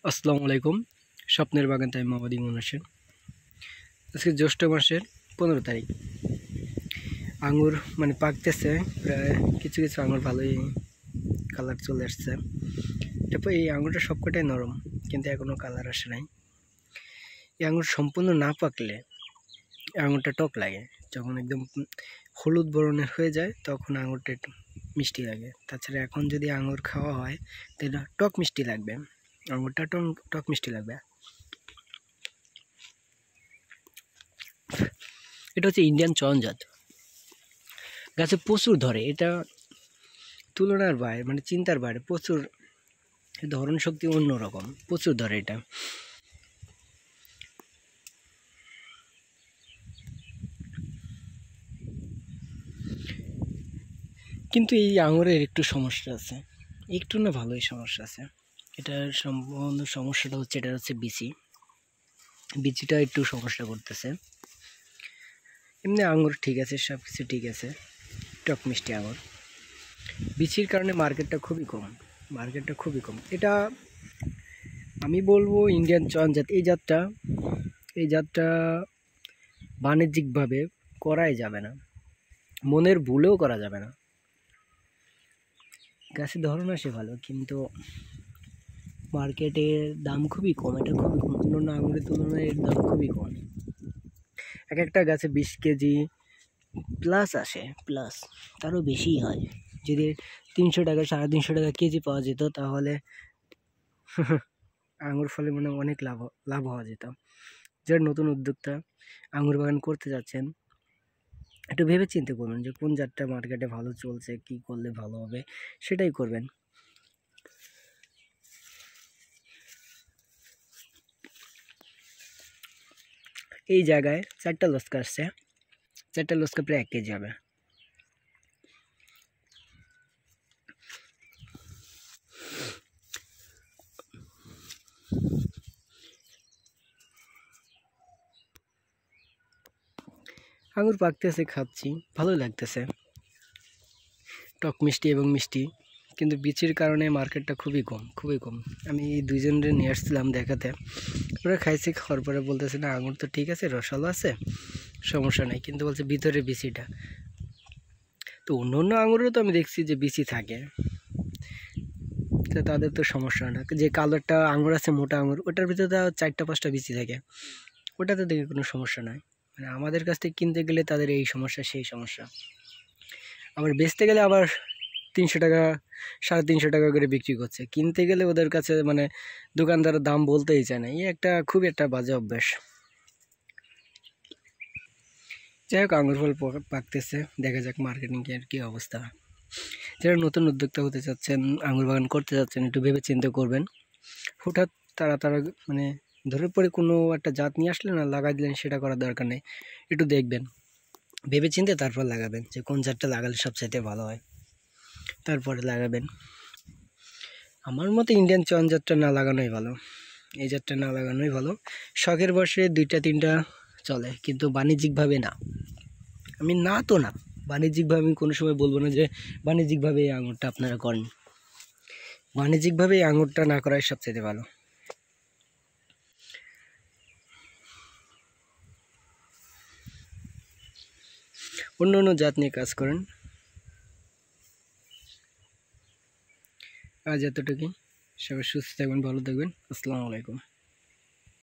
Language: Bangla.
আসসালামু আলাইকুম। স্বপ্নের বাগান তাই মোহাম্মদ ইমন হোসেন। আজকে জ্যৈষ্ঠ মাসের 15 তারিখ। আঙুর পাকতেছে, প্রায় কিছু কিছু আঙুর ভালোই কালার চলে আসছে। তারপর এই আঙুরটা সবকটাই নরম, কিন্তু এখনও কালার আসে নাই। এই আঙুর সম্পূর্ণ না পাকলে আঙুরটা টক লাগে। যখন একদম হলুদ বর্ণের হয়ে যায় তখন আঙুরটা একটু মিষ্টি লাগে। তাছাড়া এখন যদি আঙুর খাওয়া হয় তাহলে টক মিষ্টি লাগবে, আঙুরটা টক মিষ্টি লাগবে। এটা হচ্ছে ইন্ডিয়ান চরণজাত, গাছে প্রচুর ধরে। এটা তুলনার বাইরে, চিন্তার বাইরে, প্রচুর ধরন শক্তি অন্যরকম, প্রচুর ধরে এটা। কিন্তু এই আঙুরের একটু সমস্যা আছে, একটু না ভালোই সমস্যা আছে। এটার সম্পূর্ণ সমস্যাটা হচ্ছে, এটা হচ্ছে বিচিটা একটু সমস্যা করতেছে। এমনি আঙুর ঠিক আছে, সব কিছু ঠিক আছে, টক মিষ্টি আঙুর। বিচির কারণে মার্কেটটা খুবই কম। এটা আমি বলবো ইন্ডিয়ান চরণজাত। এই জাতটা বাণিজ্যিকভাবে করাই যাবে না, মনের ভুলেও করা যাবে না। গাছের ধরন আসে ভালো, কিন্তু মার্কেটের দাম খুবই কম। এটা খুবই কম, অন্যান্য আঙুরের তুলনায় এর দাম খুবই কম। এক একটা গাছে 20 কেজি প্লাস আসে, প্লাস তারও বেশিই হয়। যদি 300 টাকা 350 টাকা কেজি পাওয়া যেত তাহলে আঙুর ফলে অনেক লাভ হওয়া যেত। যারা নতুন উদ্যোক্তা আঙুর বাগান করতে যাচ্ছেন, একটু ভেবে চিন্তে করবেন যে কোন জাতটা মার্কেটে ভালো চলছে, কি করলে ভালো হবে, সেটাই করবেন। এই জায়গায় 4টা লস্কা আসছে, 4টা লস্কা প্রায় 1 কেজি হবে। আঙুর পাকতেছে, খাচ্ছি, ভালো লাগতেছে, টক মিষ্টি এবং মিষ্টি। কিন্তু বিচির কারণে মার্কেটটা খুবই কম। আমি এই দুইজনের নিয়ে আসছিলাম দেখাতে, ওরা খাইছে, খাওয়ার পরে বলতেছে না আঙুর তো ঠিক আছে, রসালো আছে, সমস্যা নেই, কিন্তু বলছে ভিতরে বিচিটা। তো অন্য আঙুরেও তো আমি দেখছি যে বিচি থাকে, তো তাদের তো সমস্যা না। যে কালোটা আঙুর আছে, মোটা আঙুর, ওটার ভিতরে তো 4টা 5টা বিচি থাকে, ওটাতে দেখে কোনো সমস্যা নয়। আমাদের কাছ থেকে কিনতে গেলে তাদের এই সমস্যা সেই সমস্যা। আবার বেচতে গেলে আবার 300 টাকা 350 টাকা করে বিক্রি করছে, কিনতে গেলে ওদের কাছে দোকানদার দাম বলতেই চায় না। খুবই একটা বাজে অভ্যাস। যাই হোক, আঙুর ফল পাকতেছে, দেখা যাক মার্কেটিং এর কি অবস্থা। যারা নতুন উদ্যোক্তা হতে চাচ্ছেন, আঙুর বাগান করতে চাচ্ছেন, একটু ভেবে চিন্তে করবেন। হঠাৎ তারা ধরে পড়ে কোনো একটা জাত নিয়ে আসলে না লাগাই দিলেন, সেটা করার দরকার নেই। একটু দেখবেন, ভেবে চিন্তে তারপর লাগাবেন যে কোন জাতটা লাগালে সবচাইতে ভালো হয়, তারপরে লাগাবেন। আমার মতে ইন্ডিয়ান চয়ন জাতটা না লাগানোই ভালো, এই জাতটা না লাগানোই ভালো। শখের বসে 2টা 3টা চলে, কিন্তু বাণিজ্যিকভাবে না। বাণিজ্যিকভাবে আমি কোনো সময় বলবো না যে বাণিজ্যিকভাবে এই আঙুরটা আপনারা করেন। বাণিজ্যিকভাবে এই আঙুরটা না করাই সবচেয়ে ভালো। অন্য জাত নিয়ে কাজ করেন। আজ এতটুকুই, সবাই সুস্থ থাকবেন, ভালো থাকবেন। আসসালামু আলাইকুম।